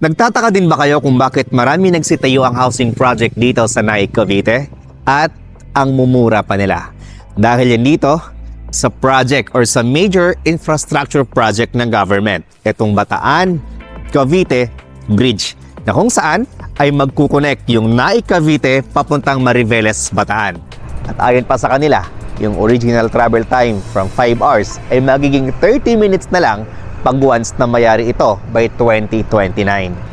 Nagtataka din ba kayo kung bakit marami nagsitayo ang housing project dito sa Naik, Cavite? At ang mumura pa nila. Dahil yan dito sa project or sa major infrastructure project ng government. Itong Bataan Cavite Bridge na kung saan ay magkukonek yung Naik Cavite papuntang Mariveles, Bataan. At ayon pa sa kanila, yung original travel time from 5 hours ay magiging 30 minutes na lang pag once na mayari ito by 2029.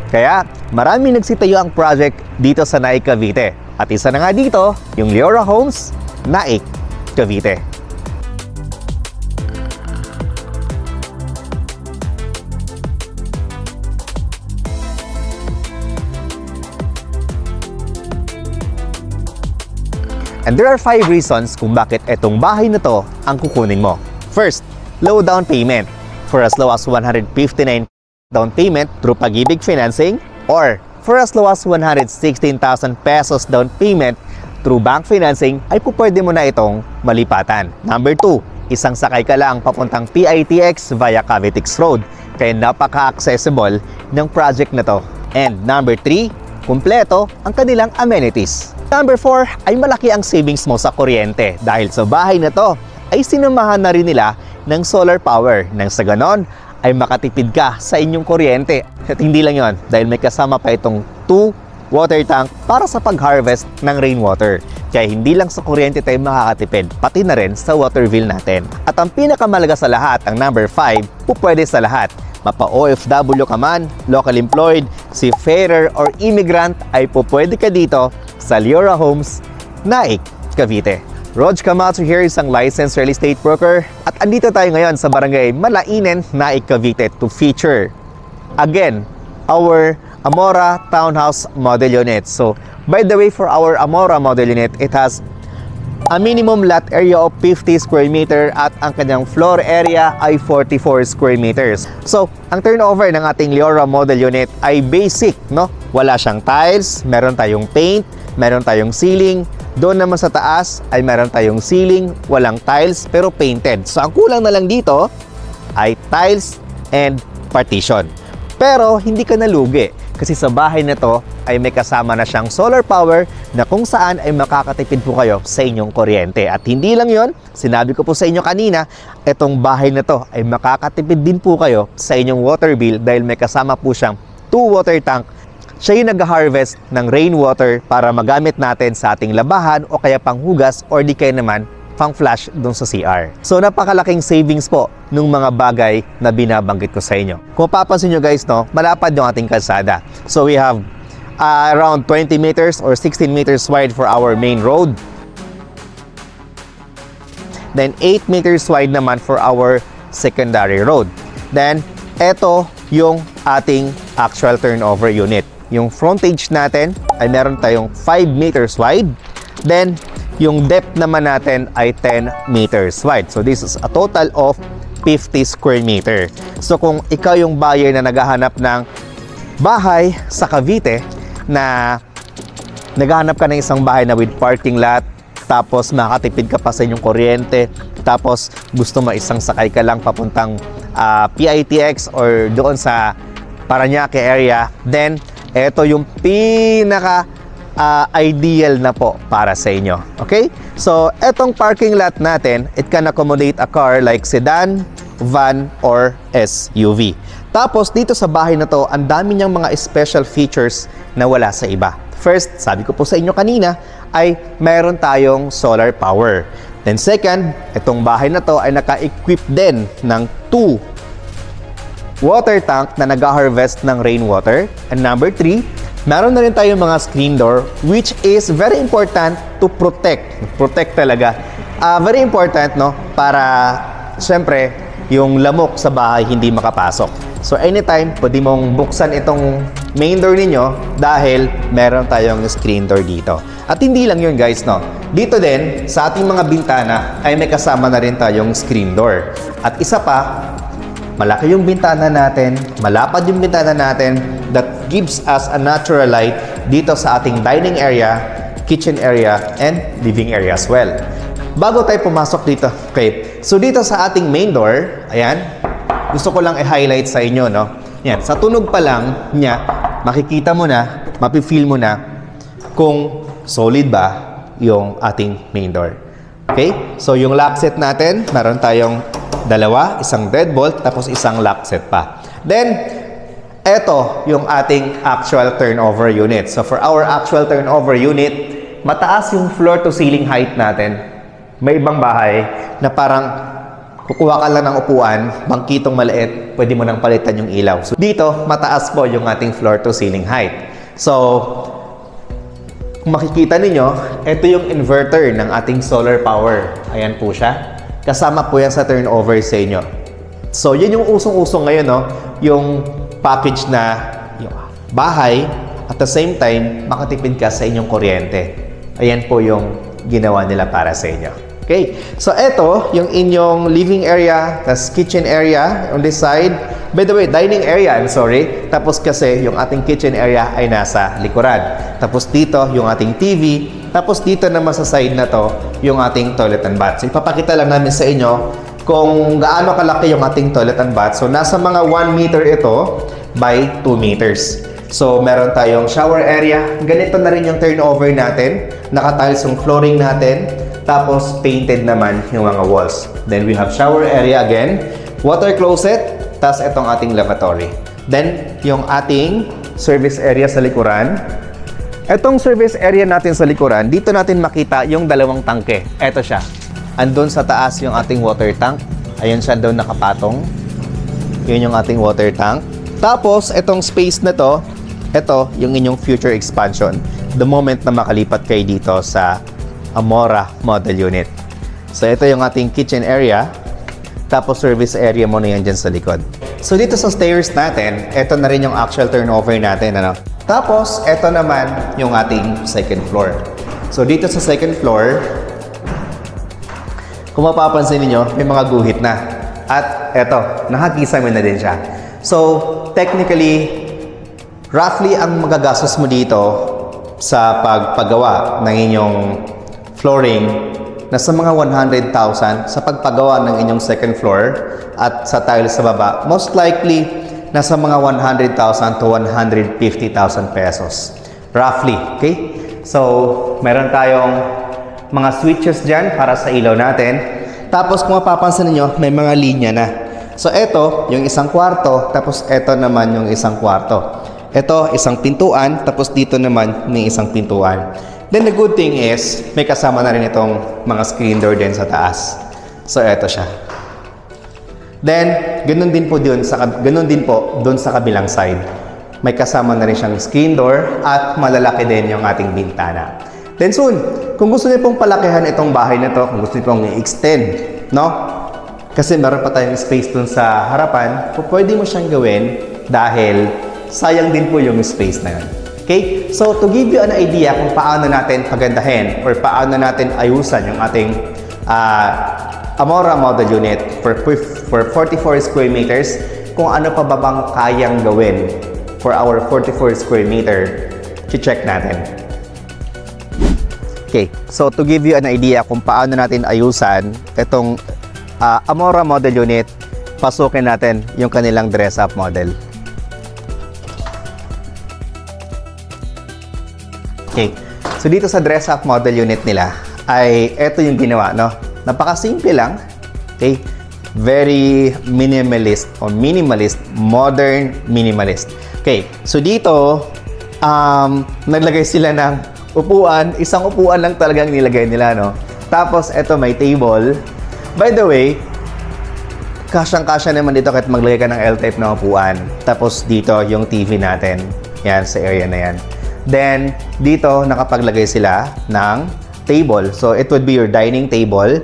Kaya marami nagsitayo ang project dito sa Naik, Cavite. At isa na nga dito, yung Leora Homes, Naik, Cavite. And there are 5 reasons kung bakit itong bahay na to ang kukunin mo. First, low down payment. For as low as 159 down payment through Pag-ibig Financing, or for as low as 116,000 pesos down payment through bank financing, ay pupwede mo na itong malipatan. Number 2, isang sakay ka lang papuntang PITX via Cavitex Road. Kaya napaka-accessible ng project na to. And number 3, kumpleto ang kanilang amenities. Number 4, ay malaki ang savings mo sa kuryente dahil sa bahay na to ay sinamahan na rin nila ng solar power nang sa ganon ay makatipid ka sa inyong kuryente. At hindi lang yon, dahil may kasama pa itong 2 water tank para sa pag-harvest ng rainwater. Kaya hindi lang sa kuryente tayo makakatipid, pati na rin sa water bill natin. At ang pinakamalaga sa lahat, ang number 5, pupwede sa lahat. Mapa-OFW ka man, local employed, seafarer or immigrant, ay pupwede ka dito sa Leora Homes, Naik, Cavite. Rog Camacho here, isang licensed real estate broker, at andito tayo ngayon sa Barangay Malainen, Naik, Cavite to feature again our Amora Townhouse Model Unit. So by the way, for our Amora Model Unit, it has a minimum lot area of 50 square meter at ang kanyang floor area ay 44 square meters. So ang turnover ng ating Leora Model Unit ay basic, no? Wala siyang tiles, meron tayong paint, meron tayong ceiling. Doon naman sa taas ay meron tayong ceiling, walang tiles pero painted. So ang kulang na lang dito ay tiles and partition. Pero hindi ka nalugi kasi sa bahay na to ay may kasama na siyang solar power na kung saan ay makakatipid po kayo sa inyong kuryente. At hindi lang yon, sinabi ko po sa inyo kanina, itong bahay na to ay makakatipid din po kayo sa inyong water bill dahil may kasama po siyang 2 water tank. Siya yung nag-harvest ng rainwater para magamit natin sa ating labahan o kaya panghugas or di kaya naman pang-flush dun sa CR. So napakalaking savings po nung mga bagay na binabanggit ko sa inyo. Kung papansin nyo guys, no, malapad yung ating kalsada. So we have around 20 meters or 16 meters wide for our main road. Then 8 meters wide naman for our secondary road. Then eto yung ating actual turnover unit. Yung frontage natin ay meron tayong 5 meters wide. Then, yung depth naman natin ay 10 meters wide. So, this is a total of 50 square meter. So, kung ikaw yung buyer na naghahanap ng bahay sa Cavite na naghahanap ka ng isang bahay na with parking lot, tapos makatipid ka pa sa inyong kuryente, tapos gusto mo isang sakay ka lang papuntang PITX or doon sa Parañaque area, then ito yung pinaka ideal na po para sa inyo. Okay? So, etong parking lot natin, it can accommodate a car like sedan, van, or SUV. Tapos, dito sa bahay na to, ang dami niyang mga special features na wala sa iba. First, sabi ko po sa inyo kanina, ay mayroon tayong solar power. Then second, itong bahay na to ay naka-equip din ng 2 water tank na nag-harvest ng rainwater. And number 3, meron na rin tayong mga screen door which is very important to protect. Protect talaga. Very important, no? Para, syempre, yung lamok sa bahay hindi makapasok. So, anytime, pwede mong buksan itong main door ninyo dahil meron tayong screen door dito. At hindi lang yun guys, no? Dito din, sa ating mga bintana ay may kasama na rin tayong screen door. At isa pa, malaki yung bintana natin, malapad yung bintana natin that gives us a natural light dito sa ating dining area, kitchen area, and living area as well. Bago tayo pumasok dito, okay, so dito sa ating main door, ayan, gusto ko lang i-highlight sa inyo, no? Yan, sa tunog pa lang niya, makikita mo na, mapifeel mo na kung solid ba yung ating main door. Okay? So, yung lock set natin, meron tayong dalawa, isang deadbolt, tapos isang lock set pa. Then, eto yung ating actual turnover unit. So, for our actual turnover unit, mataas yung floor to ceiling height natin. May ibang bahay na parang kukuha ka lang ng upuan, bangkitong maliit, pwede mo nang palitan yung ilaw. So, dito, mataas po yung ating floor to ceiling height. So, kung makikita ninyo, ito yung inverter ng ating solar power. Ayan po siya. Kasama po yan sa turnover sa inyo. So, yun yung usong-usong ngayon, no? Yung package na yung bahay, at the same time, makatipid ka sa inyong kuryente. Ayan po yung ginawa nila para sa inyo. Okay? So, ito, yung inyong living area, tas kitchen area on this side. By the way, dining area, I'm sorry. Tapos kasi yung ating kitchen area ay nasa likuran. Tapos dito, yung ating TV. Tapos dito naman sa side na to, yung ating toilet and bath. So, ipapakita lang namin sa inyo kung gaano kalaki yung ating toilet and bath. So, nasa mga 1 meter ito by 2 meters. So, meron tayong shower area. Ganito na rin yung turnover natin. Naka-tiles yung flooring natin. Tapos, painted naman yung mga walls. Then, we have shower area again. Water closet. Tapos, itong ating lavatory. Then, yung ating service area sa likuran. Itong service area natin sa likuran, dito natin makita yung dalawang tangke. Ito siya. Andun sa taas yung ating water tank. Ayun siya doon nakapatong. Yun yung ating water tank. Tapos, itong space na to, ito yung inyong future expansion. The moment na makalipat kayo dito sa Amora model unit. So, ito yung ating kitchen area. Tapos, service area mo na yan dyan sa likod. So, dito sa stairs natin, ito na rin yung actual turnover natin. Ano? Tapos, ito naman yung ating second floor. So, dito sa second floor, kung mapapansin niyo, may mga guhit na. At ito, nakakisame na din siya. So, technically, roughly ang magagastos mo dito sa pagpagawa ng inyong flooring, nasa mga 100,000 sa pagpagawa ng inyong second floor at sa tiles sa baba. Most likely, nasa mga 100,000 to 150,000 pesos. Roughly, okay? So, meron tayong mga switches dyan para sa ilaw natin. Tapos, kung mapapansin niyo, may mga linya na. So, ito, yung isang kwarto, tapos ito naman yung isang kwarto. Ito, isang pintuan, tapos dito naman may isang pintuan. Then, the good thing is, may kasama na rin itong mga screen door din sa taas. So, ito siya. Then, ganun din po doon sa kabilang side. May kasama na rin siyang screen door at malalaki din yung ating bintana. Then soon, kung gusto niyo pong palakihan itong bahay na to, kung gusto niyo pong i-extend, no? Kasi meron pa tayong space doon sa harapan, pwede mo siyang gawin dahil sayang din po yung space na yun. Okay? So, to give you an idea kung paano natin pagandahin or paano natin ayusan yung ating Amora model unit for 44 square meters, kung ano pa ba bang kayang gawin for our 44 square meter, check natin. Okay, so to give you an idea kung paano natin ayusan itong Amora model unit, pasukin natin yung kanilang dress-up model. Okay, so dito sa dress-up model unit nila, ay ito yung ginawa, no? Napakasimple lang, okay? Very minimalist o minimalist, modern minimalist. Okay, so dito, naglagay sila ng upuan, isang upuan lang talagang nilagay nila, no? Tapos, eto may table. By the way, kasyang-kasya naman dito kahit maglagay ka ng L-type na upuan. Tapos, dito yung TV natin. Yan, sa area na yan. Then, dito, nakapaglagay sila ng table. So, it would be your dining table.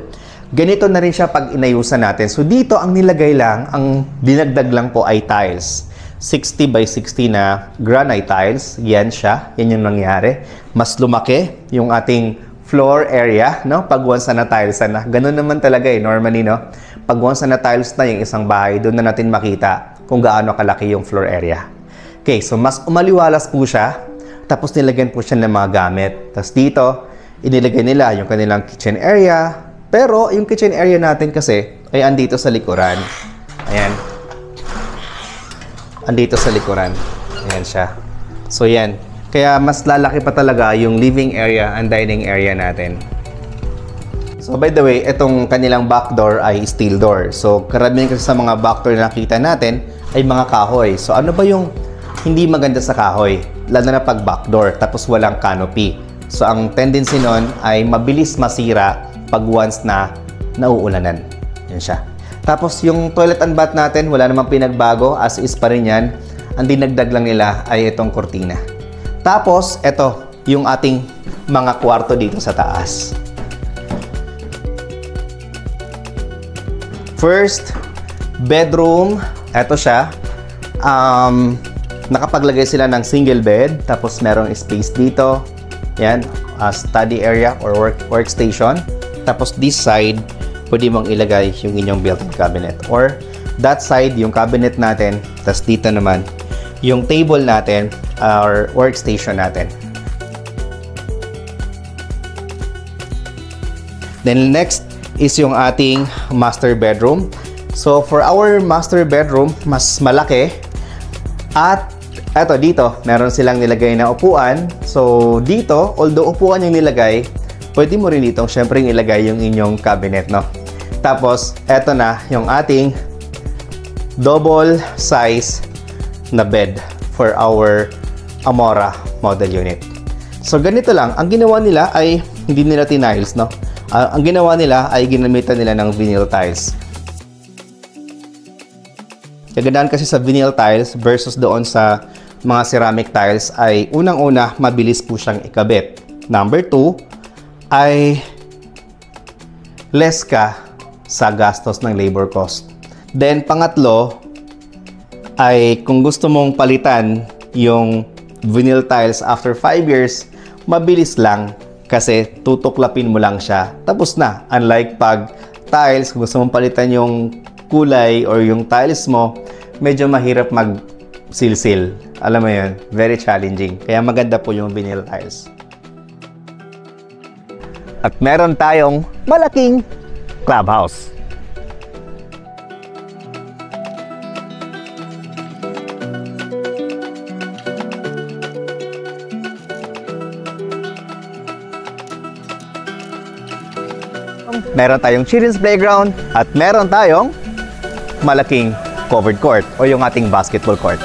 Ganito na rin siya pag inayusan natin. So, dito ang nilagay lang, ang dinagdag lang po ay tiles. 60 by 60 na granite tiles. Yan siya. Yan yung nangyari. Mas lumaki yung ating floor area, no? Pag once na tiles na. Ganun naman talaga eh, normally, no? Pag once na tiles na yung isang bahay, doon na natin makita kung gaano kalaki yung floor area. Okay, so mas umaliwalas po siya. Tapos nilagyan po siya ng mga gamit. Tapos dito, inilagay nila yung kanilang kitchen area. Pero yung kitchen area natin kasi ay andito sa likuran. Ayan. Andito sa likuran. Ayan siya. So yan. Kaya mas lalaki pa talaga yung living area and dining area natin. So by the way, itong kanilang back door ay steel door. So karamihan kasi sa mga back door na nakita natin ay mga kahoy. So ano ba yung hindi maganda sa kahoy? Lalo na pag back door, tapos walang canopy. So ang tendency nun ay mabilis masira pag once na nauulanan. Yan siya. Tapos yung toilet and bath natin, wala namang pinagbago, as is pa rin yan. Ang dinagdag lang nila ay itong kortina. Tapos, ito, yung ating mga kwarto dito sa taas. First, bedroom. Ito siya. Nakapaglagay sila ng single bed. Tapos, merong space dito. Yan, study area or workstation. Tapos, this side, pwede mong ilagay yung inyong built-in cabinet. Or, that side, yung cabinet natin. Tapos, dito naman, yung table natin or workstation natin. Then next is yung ating master bedroom. So for our master bedroom, mas malaki. At eto dito, meron silang nilagay na upuan. So dito, although upuan yung nilagay, pwede mo rin dito syempre ilagay yung inyong cabinet, no? Tapos eto na yung ating double size na bed for our Amora model unit. So ganito lang, ang ginawa nila ay hindi nila tiniles, no? Ang ginawa nila ay ginamitan nila ng vinyl tiles. Kagandahan kasi sa vinyl tiles versus doon sa mga ceramic tiles ay unang-una, mabilis po siyang ikabit. Number 2 ay less ka sa gastos ng labor cost. Then pangatlo ay kung gusto mong palitan yung vinyl tiles after 5 years, mabilis lang kasi tutuklapin mo lang siya. Tapos na. Unlike pag tiles, kung gusto mong palitan yung kulay or yung tiles mo, medyo mahirap mag-silsil. Alam mo yun, very challenging. Kaya maganda po yung vinyl tiles. At meron tayong malaking clubhouse. Meron tayong children's playground at meron tayong malaking covered court o yung ating basketball court.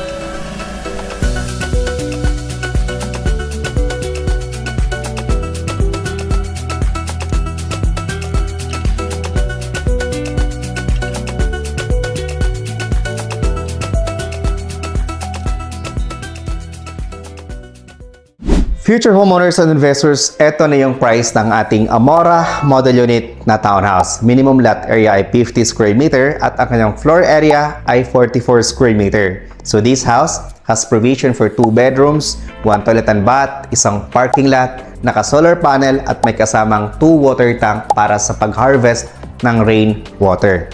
Future homeowners and investors, eto na yung price ng ating Amora model unit na townhouse. Minimum lot area ay 50 square meter at ang kanyang floor area ay 44 square meter. So this house has provision for 2 bedrooms, 1 toilet and bath, isang parking lot, naka-solar panel at may kasamang 2 water tank para sa pag-harvest ng rain water.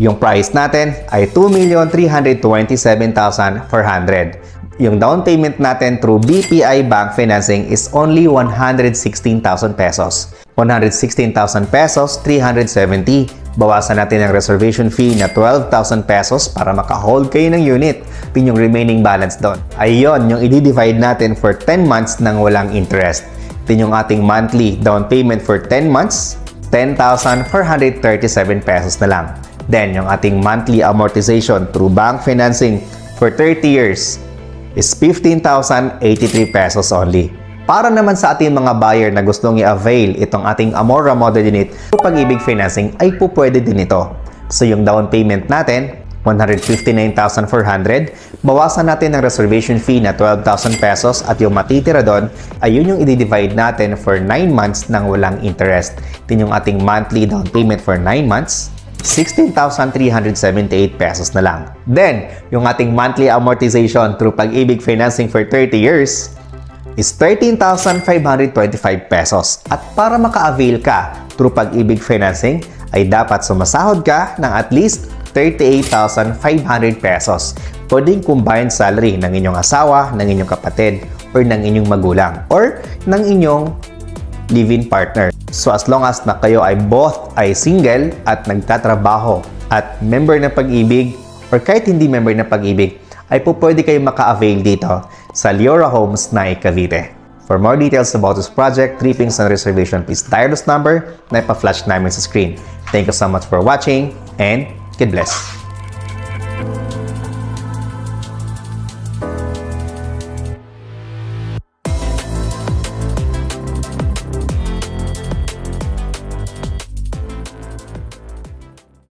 Yung price natin ay 2,327,400. Yung down payment natin through BPI Bank Financing is only 116,000 pesos. 116,000 pesos, 370. Bawasan natin ang reservation fee na 12,000 pesos para maka-hold kayo ng unit. Pin yung remaining balance doon. Ayun, yung i-divide natin for 10 months nang walang interest. Pin yung ating monthly down payment for 10 months, 10,437 pesos na lang. Then, yung ating monthly amortization through bank financing for 30 years is 15,083 pesos only. Para naman sa ating mga buyer na gustong i-avail itong ating Amora model unit, Pag-ibig Financing ay po pwede din ito. So yung down payment natin, 159,400, bawasan natin ang reservation fee na 12,000 pesos at yung matitira doon ay yun yung i-divide natin for 9 months nang walang interest. Din yung ating monthly down payment for 9 months, 16,378 pesos na lang. Then, yung ating monthly amortization through Pag-ibig Financing for 30 years is 13,525 pesos. At para maka-avail ka through Pag-ibig Financing, ay dapat sumasahod ka ng at least 38,500 pesos. Pwedeng combined salary ng inyong asawa, ng inyong kapatid, or ng inyong magulang, or ng inyong live-in partner. So as long as na kayo ay both ay single at nagtatrabaho at member ng Pag-ibig or kahit hindi member ng Pag-ibig, ay po pwede kayo maka-avail dito sa Leora Homes, Naik, Cavite. For more details about this project, trippings, and reservation, please dial this number na ipa-flash namin sa screen. Thank you so much for watching and God bless!